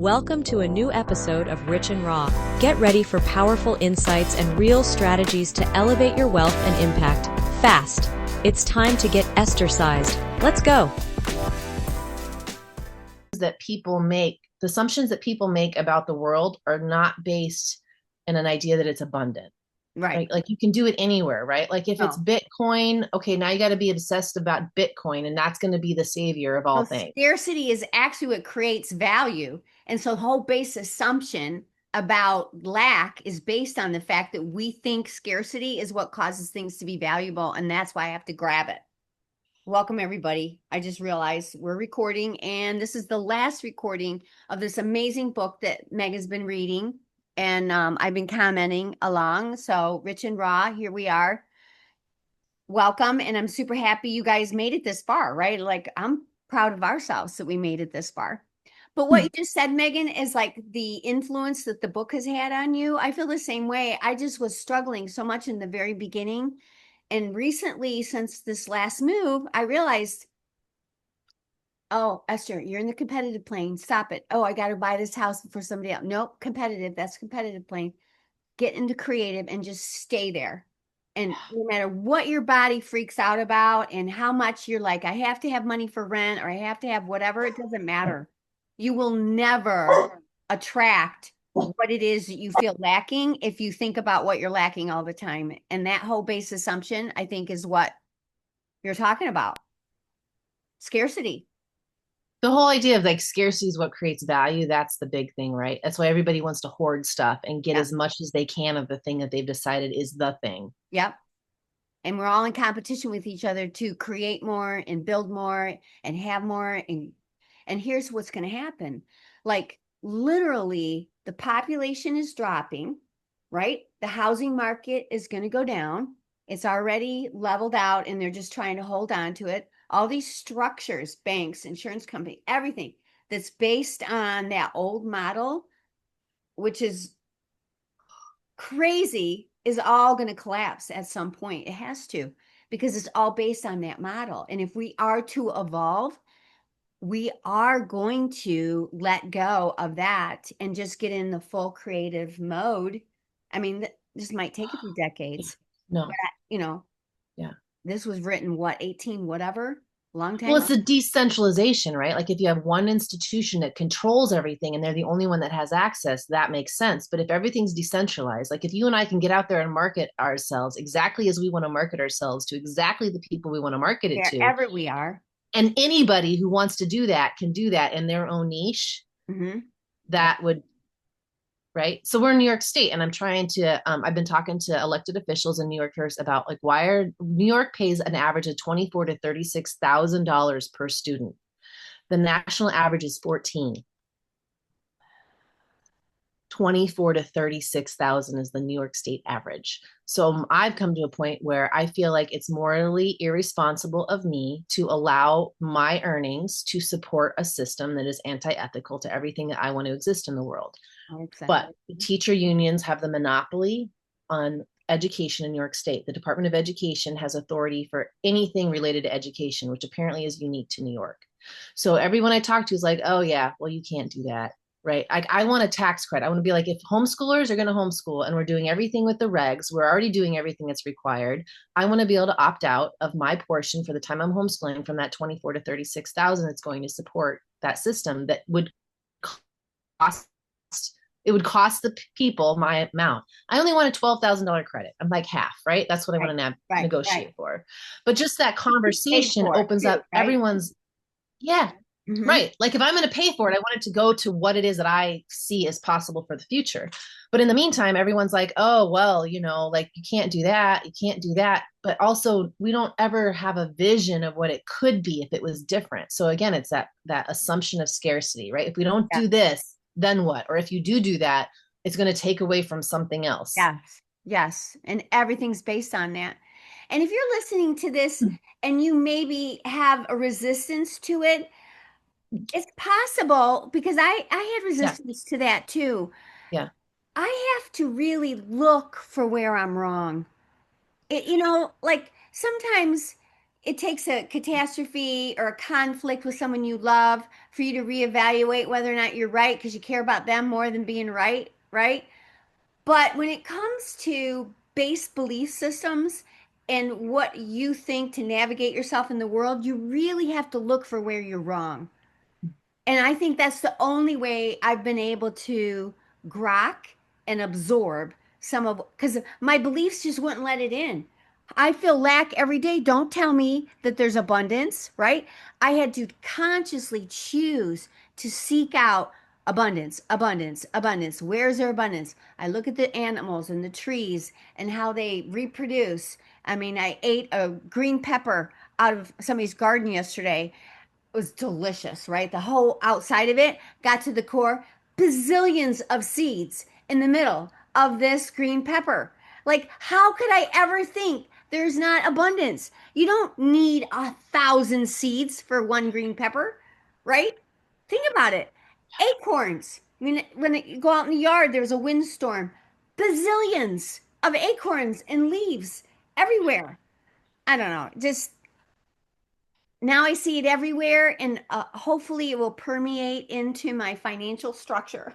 Welcome to a new episode of Rich and Raw. Get ready for powerful insights and real strategies to elevate your wealth and impact fast. It's time to get Esther-sized. Let's go. The assumptions that people make about the world are not based in an idea that it's abundant. Right. Like you can do it anywhere, right? Like if it's Oh. Bitcoin, okay, now you got to be obsessed about Bitcoin, and that's going to be the savior of all things. Scarcity is actually what creates value. And so the whole base assumption about lack is based on the fact that we think scarcity is what causes things to be valuable. And that's why I have to grab it. Welcome, everybody. I just realized we're recording, and this is the last recording of this amazing book that Meg has been reading. And I've been commenting along. So Rich and Raw, here we are. Welcome. And I'm super happy you guys made it this far, right? Like I'm proud of ourselves that we made it this far. But what you just said, Megan, is like the influence that the book has had on you. I feel the same way. I just was struggling so much in the very beginning. And recently, since this last move, I realized, oh, Esther, you're in the competitive plane. Stop it. Oh, I got to buy this house for somebody else. Nope, competitive. That's competitive plane. Get into creative and just stay there. And no matter what your body freaks out about and how much you're like, I have to have money for rent or I have to have whatever, it doesn't matter. You will never attract what it is that you feel lacking if you think about what you're lacking all the time. And that whole base assumption, I think, is what you're talking about. Scarcity. The whole idea of like scarcity is what creates value. That's the big thing, right? That's why everybody wants to hoard stuff and get as much as they can of the thing that they've decided is the thing. Yep. And we're all in competition with each other to create more and build more and have more. And here's what's going to happen. Like literally the population is dropping, right? The housing market is going to go down. It's already leveled out and they're just trying to hold on to it. All these structures, banks, insurance company, everything that's based on that old model, which is crazy, is all going to collapse at some point. It has to, because it's all based on that model. And if we are to evolve, we are going to let go of that and just get in the full creative mode. I mean, this might take a few decades. No. But, you know, yeah. This was written, what, 18, whatever? Long time. Well, it's the decentralization, right? Like if you have one institution that controls everything and they're the only one that has access, that makes sense. But if everything's decentralized, like if you and I can get out there and market ourselves exactly as we want to market ourselves to exactly the people we want to market it to. Wherever we are. And anybody who wants to do that can do that in their own niche. Mm-hmm. That would, right? So we're in New York State, and I'm trying to, I've been talking to elected officials in New Yorkers about like New York pays an average of $24,000 to $36,000 per student. The national average is 14. 24 to 36,000 is the New York State average. So I've come to a point where I feel like it's morally irresponsible of me to allow my earnings to support a system that is anti-ethical to everything that I want to exist in the world. Exactly. But teacher unions have the monopoly on education in New York State. The Department of Education has authority for anything related to education, which apparently is unique to New York. So everyone I talk to is like, oh yeah, well, you can't do that. Right. I want a tax credit. I want to be like, if homeschoolers are going to homeschool and we're doing everything with the regs, we're already doing everything that's required. I want to be able to opt out of my portion for the time I'm homeschooling from that 24 to 36,000. It's going to support that system that would cost. It would cost the people my amount. I only want a $12,000 credit. I'm like half, right? That's what I want to negotiate for. But just that conversation opens up everyone's, Mm-hmm. Right. Like if I'm going to pay for it, I want it to go to what it is that I see as possible for the future. But in the meantime, everyone's like, oh, well, like you can't do that. You can't do that. But also we don't ever have a vision of what it could be if it was different. So again, it's that assumption of scarcity, right? If we don't do this, then what? Or if you do that, it's going to take away from something else. Yes. Yes. And everything's based on that. And if you're listening to this and you maybe have a resistance to it, it's possible, because I had resistance to that too. Yeah. I have to really look for where I'm wrong. Like sometimes it takes a catastrophe or a conflict with someone you love for you to reevaluate whether or not you're right because you care about them more than being right, right? But when it comes to base belief systems and what you think to navigate yourself in the world, you really have to look for where you're wrong. And I think that's the only way I've been able to grok and absorb some of, because my beliefs just wouldn't let it in. I feel lack every day. Don't tell me that there's abundance, right? I had to consciously choose to seek out abundance, abundance, abundance. Where's their abundance? I look at the animals and the trees and how they reproduce. I mean, I ate a green pepper out of somebody's garden yesterday. Was delicious, right? The whole outside of it got to the core, bazillions of seeds in the middle of this green pepper. Like, how could I ever think there's not abundance? You don't need 1,000 seeds for one green pepper, right? Think about it. Acorns. I mean, when you go out in the yard, there's a windstorm, bazillions of acorns and leaves everywhere. I don't know. Just now I see it everywhere, and hopefully it will permeate into my financial structure.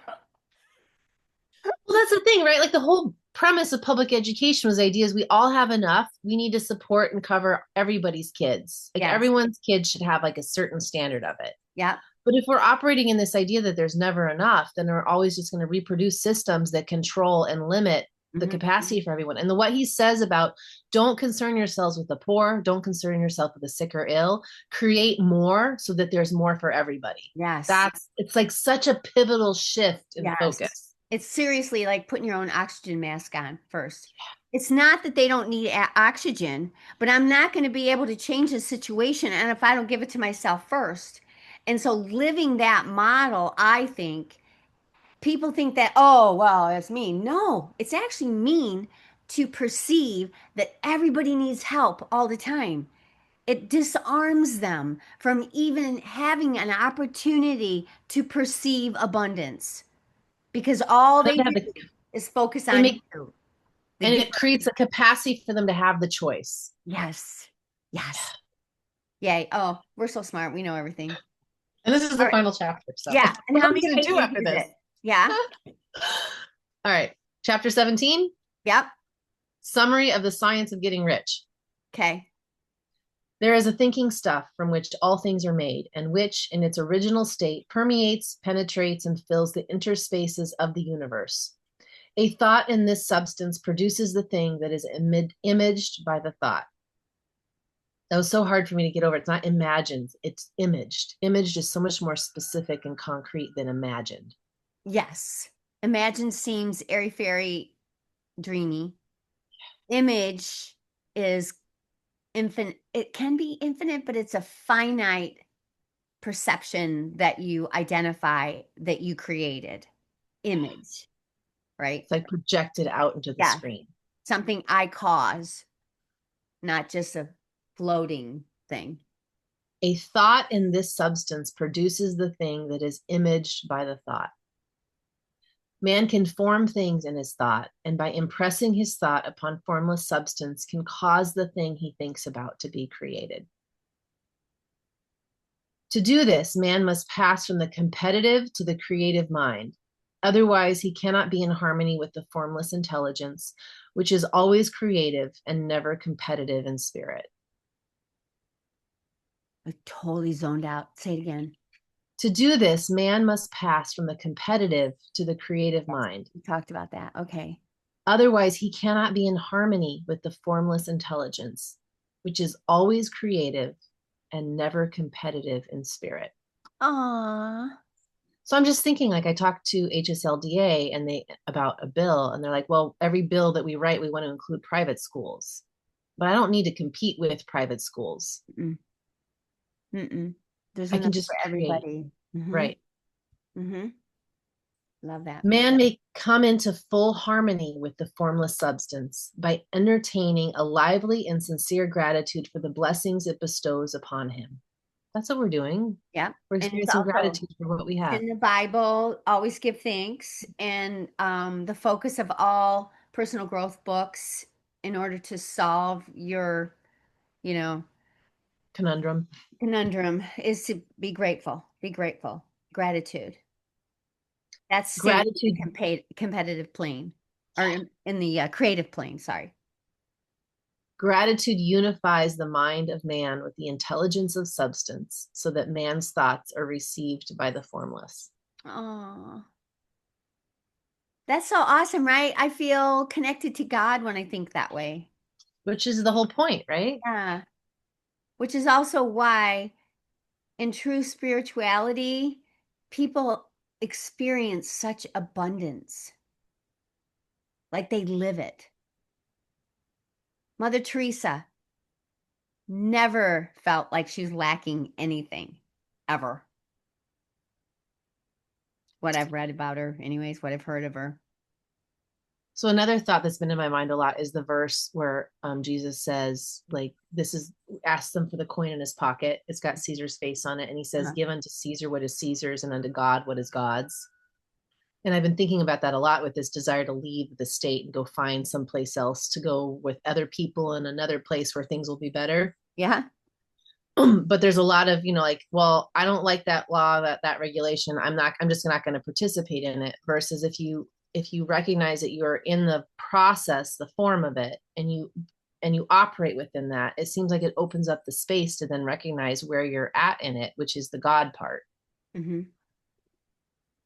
Well, that's the thing, right? Like the whole premise of public education was the idea is we all have enough. We need to support and cover everybody's kids. Like Yes. everyone's kids should have like a certain standard of it. Yeah. But if we're operating in this idea that there's never enough, then we're always just going to reproduce systems that control and limit the Mhm. capacity for everyone. And what he says about don't concern yourselves with the poor, don't concern yourself with the sick or ill, create more so that there's more for everybody. Yes. It's like such a pivotal shift in Yes. focus. It's seriously like putting your own oxygen mask on first. It's not that they don't need oxygen, but I'm not going to be able to change the situation. And if I don't give it to myself first. And so living that model, I think people think that, oh, well, it's mean. No, it's actually mean to perceive that everybody needs help all the time. It disarms them from even having an opportunity to perceive abundance because all Them they to have do the, is focus they on make, you, the and giver. it creates a capacity for them to have the choice. Yes. Yes. Yay. Oh, we're so smart. We know everything. And this is All the right. final chapter. So Yeah. And what how are we many going to do pages after is this? it? Yeah. All right. Chapter 17, Yep. summary of the science of getting rich. Okay. There is a thinking stuff from which all things are made, and which, in its original state, permeates, penetrates, and fills the interspaces of the universe. A thought in this substance produces the thing that is imaged by the thought. That was so hard for me to get over. It's not imagined, it's imaged. Imaged is so much more specific and concrete than imagined. Yes. Imagine seems airy fairy dreamy. Image is infinite. It can be infinite, but it's a finite perception that you identify that you created. Image, right? It's like projected out into the Yes. screen. Something I cause, not just a floating thing. A thought in this substance produces the thing that is imaged by the thought. Man can form things in his thought, and by impressing his thought upon formless substance, can cause the thing he thinks about to be created. To do this, man must pass from the competitive to the creative mind. Otherwise, he cannot be in harmony with the formless intelligence, which is always creative and never competitive in spirit. I totally zoned out. Say it again. To do this, man must pass from the competitive to the creative mind. We talked about that. Okay. Otherwise, he cannot be in harmony with the formless intelligence, which is always creative and never competitive in spirit. Aww. So I'm just thinking, like I talked to HSLDA and they about a bill, and they're like, well, every bill that we write, we want to include private schools. But I don't need to compete with private schools. Mm-mm. Mm-mm. There's I can enough just for create. everybody. Mm-hmm. Right. Mm-hmm. Love that. Man may come into full harmony with the formless substance by entertaining a lively and sincere gratitude for the blessings it bestows upon him. That's what we're doing. Yeah. We're And it's experiencing also gratitude for what we have. in the Bible, always give thanks. And the focus of all personal growth books in order to solve your, you know, Conundrum is to be grateful. Be grateful. Gratitude. That's staying in Gratitude. the competitive plane, or in the creative plane. Sorry. Gratitude unifies the mind of man with the intelligence of substance so that man's thoughts are received by the formless. Oh, that's so awesome, right? I feel connected to God when I think that way. Which is the whole point, right? Yeah. Which is also why in true spirituality, people experience such abundance. Like they live it. Mother Teresa never felt like she was lacking anything, ever. What I've read about her, anyways, what I've heard of her. So another thought that's been in my mind a lot is the verse where Jesus says, like, this is, ask them for the coin in his pocket. It's got Caesar's face on it. And he says, give unto Caesar what is Caesar's and unto God what is God's. And I've been thinking about that a lot with this desire to leave the state and go find someplace else to go with other people in another place where things will be better. Yeah. But there's a lot of, like, well, I don't like that law, that regulation. I'm just not going to participate in it. Versus if you recognize that you're in the process, the form of it, and you operate within that, it seems like it opens up the space to then recognize where you're at in it, which is the God part. Mm-hmm.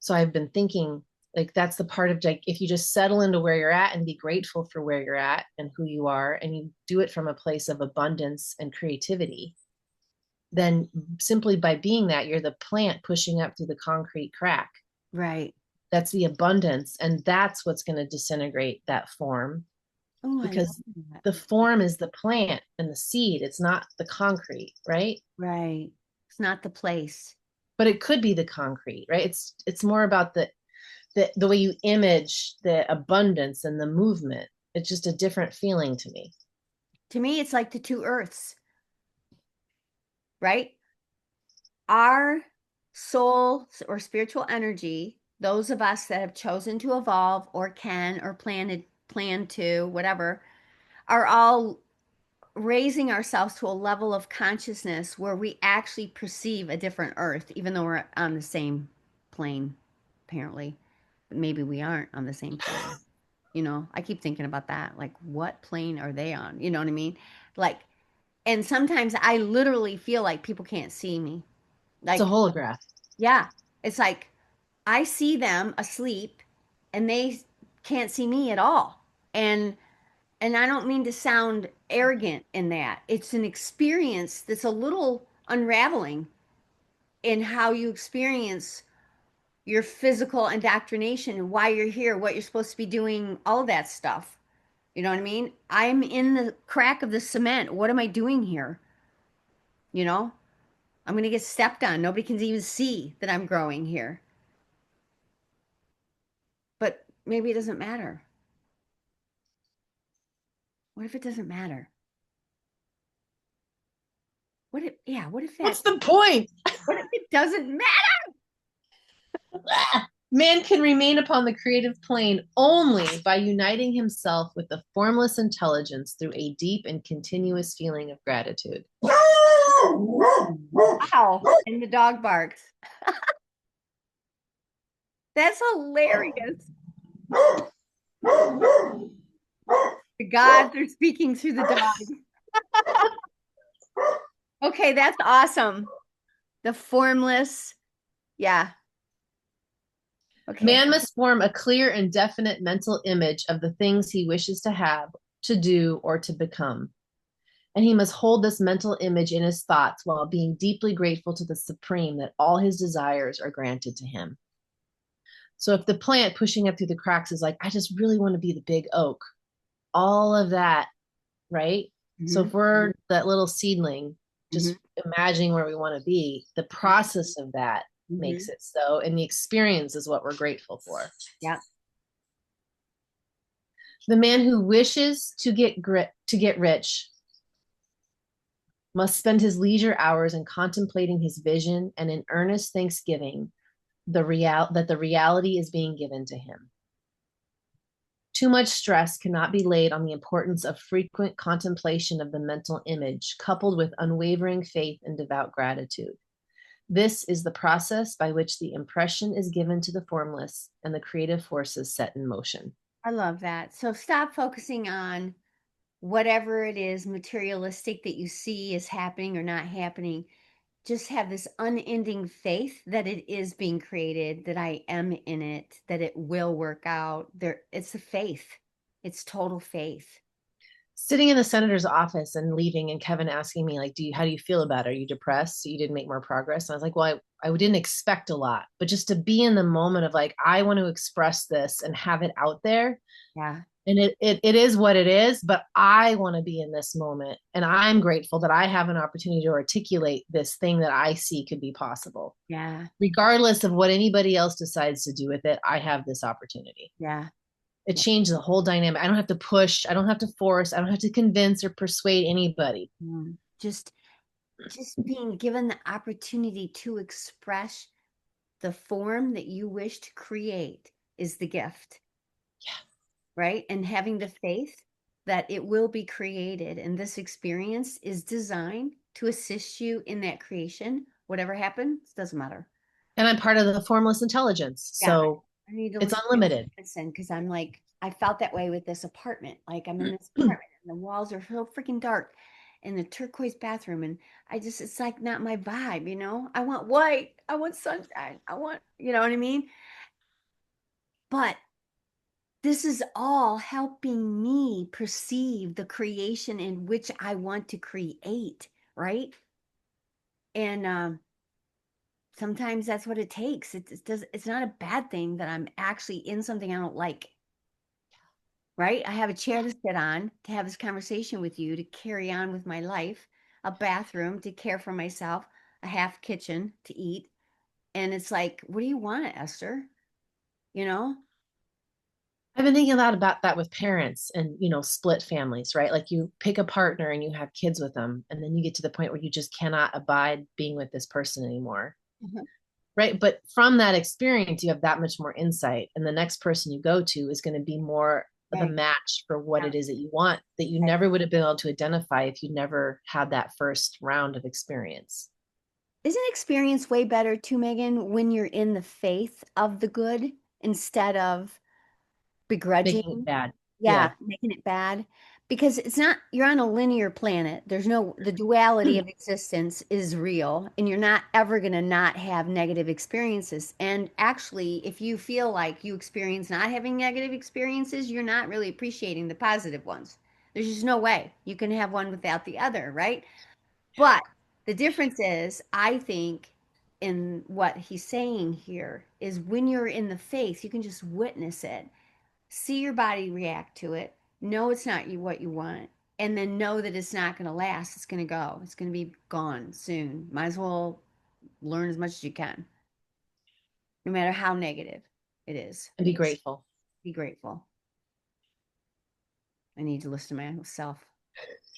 So I've been thinking, like, that's the part of, like, if you just settle into where you're at and be grateful for where you're at and who you are, and you do it from a place of abundance and creativity, then simply by being that, you're the plant pushing up through the concrete crack. Right. That's the abundance. And that's what's going to disintegrate that form. Oh, because the form is the plant and the seed. It's not the concrete, right? Right. It's not the place. But it could be the concrete, right? It's more about the way you image the abundance and the movement. It's just a different feeling to me. To me, it's like the two earths, right? Our soul or spiritual energy, those of us that have chosen to evolve or can or plan to, whatever, are all raising ourselves to a level of consciousness where we actually perceive a different earth, even though we're on the same plane, apparently. But maybe we aren't on the same plane. I keep thinking about that. Like, what plane are they on? You know what I mean? Like, and sometimes I literally feel like people can't see me. It's a Like, holograph. yeah, it's like I see them asleep and they can't see me at all. And I don't mean to sound arrogant in that. It's an experience that's a little unraveling in how you experience your physical indoctrination and why you're here, what you're supposed to be doing, all that stuff. You know what I mean? I'm in the crack of the cement. What am I doing here? I'm going to get stepped on. Nobody can even see that I'm growing here. But maybe it doesn't matter. What if it doesn't matter? What if What's the point? what if it doesn't matter? Man can remain upon the creative plane only by uniting himself with the formless intelligence through a deep and continuous feeling of gratitude. Wow. And the dog barks. That's hilarious. The gods are speaking through the dog. Okay, that's awesome. The formless. Yeah. Okay. Man must form a clear and definite mental image of the things he wishes to have, to do, or to become. And he must hold this mental image in his thoughts while being deeply grateful to the Supreme that all his desires are granted to him. So if the plant pushing up through the cracks is like, I just really want to be the big oak, all of that, right? Mm-hmm. So if we're that little seedling, just imagining where we want to be, the process of that makes it so, and the experience is what we're grateful for. Yeah. The man who wishes to get rich must spend his leisure hours in contemplating his vision and in earnest thanksgiving that the reality is being given to him. Too much stress cannot be laid on the importance of frequent contemplation of the mental image, coupled with unwavering faith and devout gratitude. This is the process by which the impression is given to the formless and the creative forces set in motion. I love that. So stop focusing on whatever it is materialistic that you see is happening or not happening. Just have this unending faith that it is being created, that I am in it, that it will work out. There, it's the faith. It's total faith. Sitting in the senator's office and leaving, and Kevin asking me, like, how do you feel about it? Are you depressed? So you didn't make more progress? And I was like, well, I didn't expect a lot, but just to be in the moment of like, I want to express this and have it out there. Yeah. And it is what it is, but I want to be in this moment. And I'm grateful that I have an opportunity to articulate this thing that I see could be possible. Yeah. Regardless of what anybody else decides to do with it, I have this opportunity. Yeah. It changed the whole dynamic. I don't have to push. I don't have to force. I don't have to convince or persuade anybody. Just being given the opportunity to express the form that you wish to create is the gift. Yeah. Right? And having the faith that it will be created. And this experience is designed to assist you in that creation. Whatever happens, doesn't matter. And I'm part of the formless intelligence. So I need to it's unlimited. listen, because I'm like, I felt that way with this apartment. Like I'm in this apartment and the walls are so freaking dark and the turquoise bathroom. And it's like not my vibe, you know? I want white. I want sunshine. I want, you know what I mean? But this is all helping me perceive the creation in which I want to create, right? And sometimes that's what it takes. It's not a bad thing that I'm actually in something I don't like. Right? I have a chair to sit on to have this conversation with you, to carry on with my life, a bathroom to care for myself, a half kitchen to eat. And it's like, what do you want, Esther? You know? I've been thinking a lot about that with parents and, split families, right? Like you pick a partner and you have kids with them, and then you get to the point where you just cannot abide being with this person anymore. Mhm. Right. But from that experience, you have that much more insight. And the next person you go to is going to be more of a Right. match for what Yeah. it is that you want, that you never would have been able to identify if you never had that first round of experience. Isn't experience way better too, Megan, when you're in the faith of the good instead of Making it begrudging? bad. Yeah, making it bad. Because it's not, you're on a linear planet. The duality of existence is real, and you're not ever going to not have negative experiences. And actually, if you feel like you experience not having negative experiences, you're not really appreciating the positive ones. There's just no way you can have one without the other, right? But the difference is, I think, in what he's saying here is when you're in the faith, you can just witness it, see your body react to it, know it's not what you want, and then know that it's not going to last. It's going to go. It's going to be gone soon. Might as well learn as much as you can, no matter how negative it is. And be grateful. Be grateful. I need to listen to myself.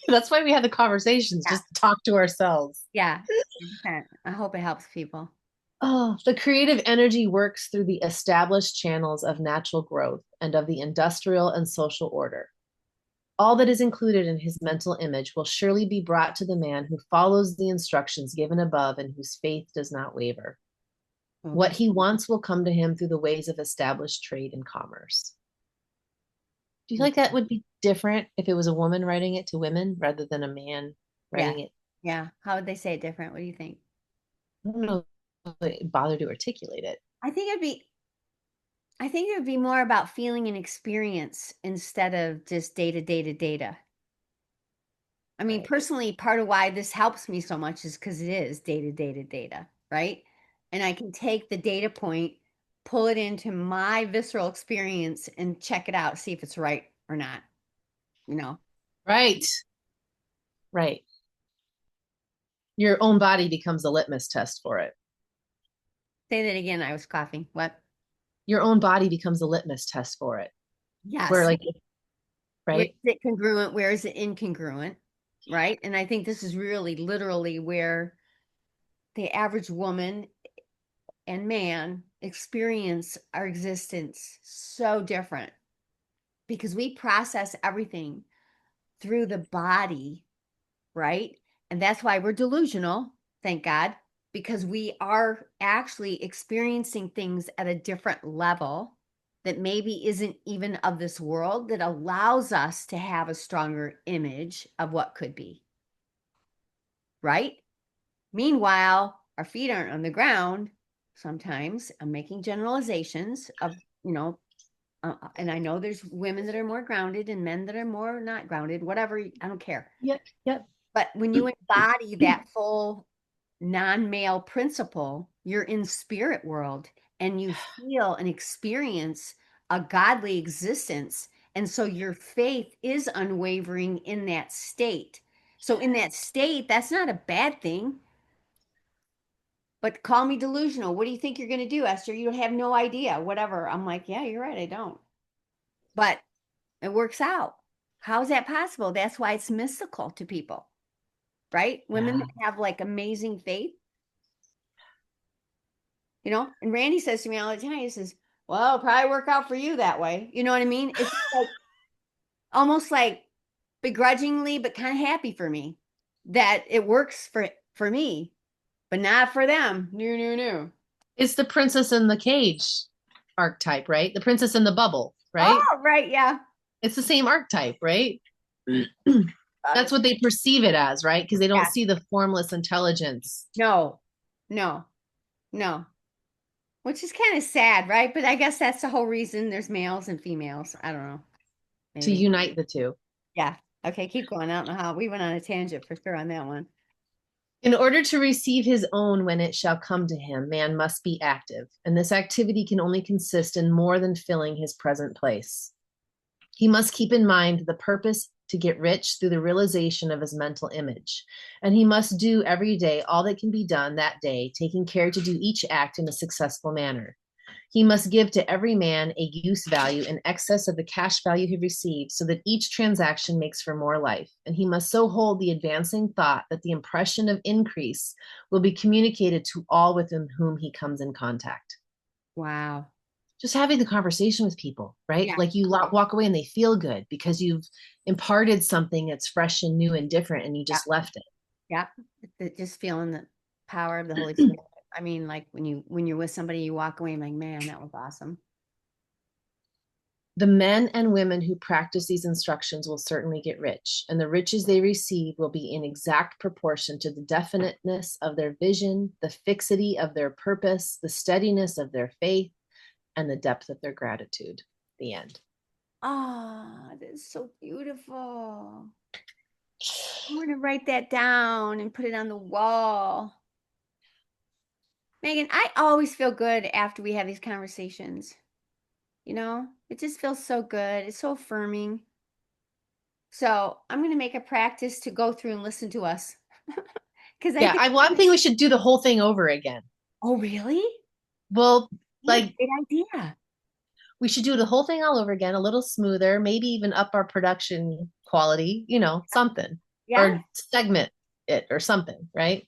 That's why we have the conversations, just to talk to ourselves. Yeah. I hope it helps people. Oh, the creative energy works through the established channels of natural growth and of the industrial and social order. All that is included in his mental image will surely be brought to the man who follows the instructions given above and whose faith does not waver. Mm-hmm. What he wants will come to him through the ways of established trade and commerce. Do you feel like that would be different if it was a woman writing it to women rather than a man writing it? Yeah. How would they say it different? What do you think? I don't know if they bother to articulate it. I think it would be more about feeling and experience instead of just data. I mean, Right. personally, part of why this helps me so much is because it is data, right? And I can take the data point, pull it into my visceral experience and check it out, see if it's right or not, you know? Right. Right. Your own body becomes a litmus test for it. Say that again. I was coughing. What? Your own body becomes a litmus test for it. Yes. Where Where right? is it congruent? Where is it incongruent? Right. And I think this is really literally where the average woman and man experience our existence so different because we process everything through the body, right? And that's why we're delusional, thank God, because we are actually experiencing things at a different level that maybe isn't even of this world, that allows us to have a stronger image of what could be, right? Meanwhile, our feet aren't on the ground. Sometimes I'm making generalizations of, and I know there's women that are more grounded and men that are more not grounded, whatever, I don't care. Yep. But when you embody that full non-male principle, you're in spirit world and you feel and experience a godly existence. And so your faith is unwavering in that state. So in that state, that's not a bad thing. But call me delusional. What do you think you're going to do, Esther? You have no idea, whatever. I'm like, yeah, you're right. I don't. But it works out. How is that possible? That's why it's mystical to people, right? Women that have like amazing faith, and Randy says to me all the time, he says, well, it'll probably work out for you that way. You know what I mean? It's like almost like begrudgingly, but kind of happy for me that it works for me, but not for them. No. It's the princess in the cage archetype, right? The princess in the bubble, right? Oh, right. Yeah. It's the same archetype, right? That's what they perceive it as, right? Because they don't see the formless intelligence. No. Which is kind of sad, right? But I guess that's the whole reason there's males and females. I don't know. Maybe. To unite the two. Yeah. Okay, keep going. I don't know how. We went on a tangent for sure on that one. In order to receive his own when it shall come to him, man must be active, and this activity can only consist in more than filling his present place. He must keep in mind the purpose to get rich through the realization of his mental image, and he must do every day all that can be done that day, taking care to do each act in a successful manner. He must give to every man a use value in excess of the cash value he receives, so that each transaction makes for more life. And he must so hold the advancing thought that the impression of increase will be communicated to all with whom he comes in contact. Wow. Just having the conversation with people, right? Yeah. Like you walk away and they feel good because you've imparted something that's fresh and new and different, and you just left it. Yeah. Just feeling the power of the Holy Spirit. I mean, like when you're with somebody, you walk away and like, man, that was awesome. The men and women who practice these instructions will certainly get rich, and the riches they receive will be in exact proportion to the definiteness of their vision, the fixity of their purpose, the steadiness of their faith, and the depth of their gratitude. The end. Oh, that's so beautiful. I'm going to write that down and put it on the wall. Megan, I always feel good after we have these conversations. It just feels so good. It's so affirming. So I'm going to make a practice to go through and listen to us. I think we should do the whole thing over again. Oh, really? Well, great idea. We should do the whole thing all over again, a little smoother, maybe even up our production quality, something. Yeah. Or segment it or something, right?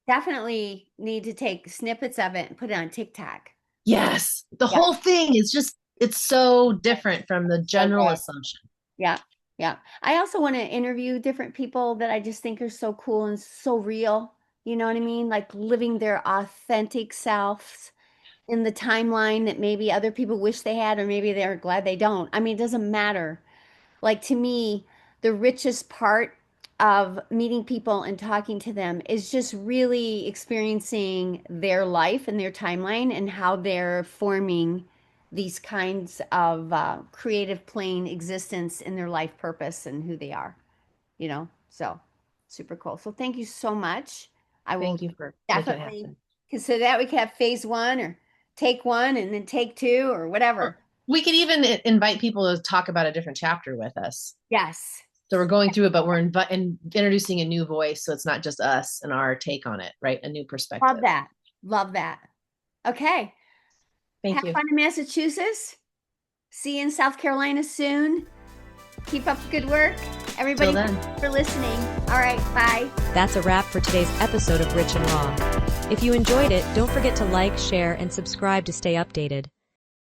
Definitely need to take snippets of it and put it on TikTok. Yes. The whole thing is it's so different from the general assumption. Yeah. Yeah. I also want to interview different people that I just think are so cool and so real. You know what I mean? Like living their authentic selves in the timeline that maybe other people wish they had, or maybe they're glad they don't. I mean, it doesn't matter. Like to me, the richest part of meeting people and talking to them is just really experiencing their life and their timeline and how they're forming these kinds of creative plane existence in their life purpose and who they are, so super cool. So thank you so much. Thank you for definitely consider that. We could have phase 1 or take 1 and then take 2 or whatever. We could even invite people to talk about a different chapter with us. Yes. So we're going through it, but we're introducing a new voice. So it's not just us and our take on it, right? A new perspective. Love that. Okay. Have fun in Massachusetts. See you in South Carolina soon. Keep up the good work. Everybody, thanks for listening. All right. Bye. That's a wrap for today's episode of Rich and Raw. If you enjoyed it, don't forget to like, share, and subscribe to stay updated.